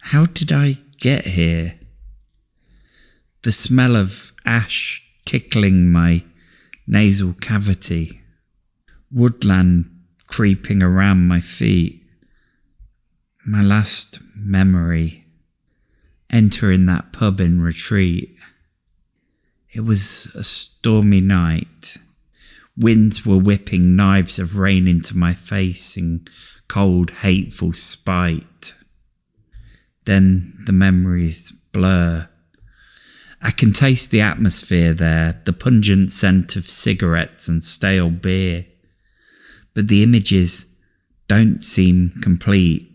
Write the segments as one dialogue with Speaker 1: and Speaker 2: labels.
Speaker 1: How did I get here? The smell of ash tickling my nasal cavity. Woodland creeping around my feet. My last memory. Entering that pub in retreat. It was a stormy night. Winds were whipping knives of rain into my face in cold, hateful spite. Then the memories blur. I can taste the atmosphere there, the pungent scent of cigarettes and stale beer. But the images don't seem complete.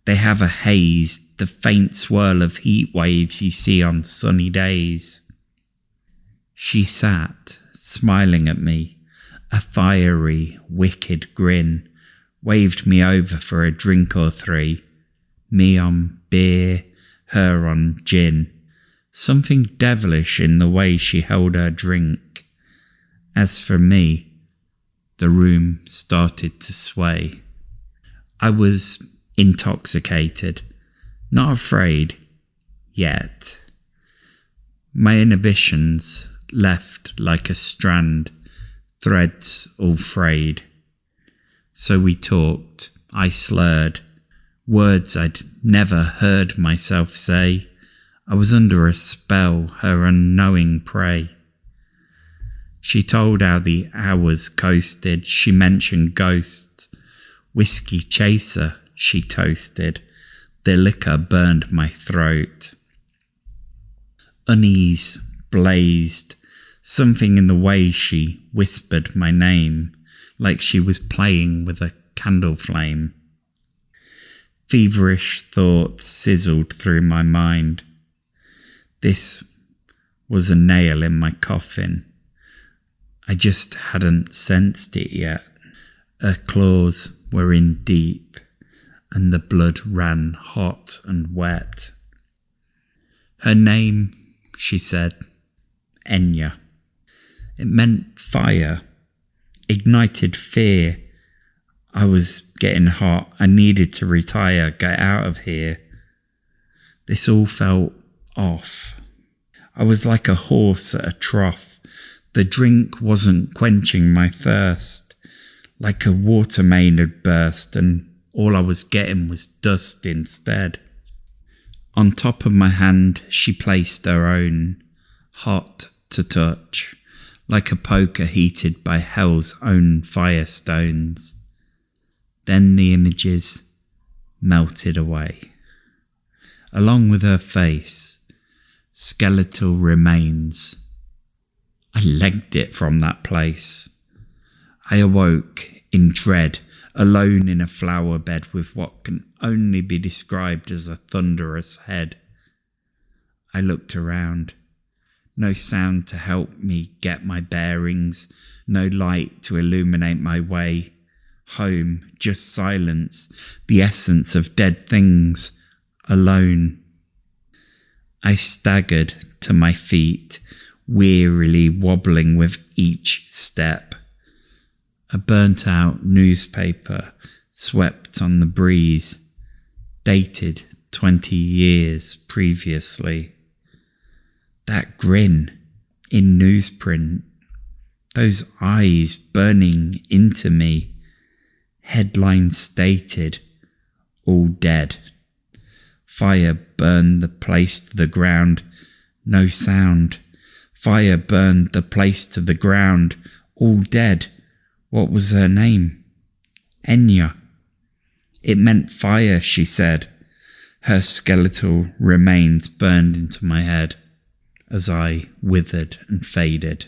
Speaker 1: They have a haze, the faint swirl of heat waves you see on sunny days. She sat, smiling at me, a fiery, wicked grin, waved me over for a drink or three, me on beer, her on gin. Something devilish in the way she held her drink. As for me, the room started to sway. I was intoxicated, not afraid, yet. My inhibitions left like a strand, threads all frayed. So we talked, I slurred, words I'd never heard myself say. I was under a spell, her unknowing prey. She told how the hours coasted, she mentioned ghosts. Whiskey chaser, she toasted. The liquor burned my throat. Unease blazed, something in the way she whispered my name, like she was playing with a candle flame. Feverish thoughts sizzled through my mind. This was a nail in my coffin. I just hadn't sensed it yet. Her claws were in deep, and the blood ran hot and wet. Her name, she said, Enya. It meant fire, ignited fear. I was getting hot. I needed to retire, get out of here. This all felt off. I was like a horse at a trough. The drink wasn't quenching my thirst. Like a water main had burst, and all I was getting was dust instead. On top of my hand she placed her own, hot to touch, like a poker heated by hell's own firestones. Then the images melted away. Along with her face, skeletal remains. I legged it from that place. I awoke in dread, alone in a flower bed with what can only be described as a thunderous head. I looked around. No sound to help me get my bearings, no light to illuminate my way. Home, just silence, the essence of dead things, alone. I staggered to my feet, wearily wobbling with each step. A burnt-out newspaper swept on the breeze, dated 20 years previously. That grin in newsprint, those eyes burning into me. Headline stated, all dead. Fire burned the place to the ground, no sound. Fire burned the place to the ground, all dead. What was her name? Enya. It meant fire, she said. Her skeletal remains burned into my head as I withered and faded.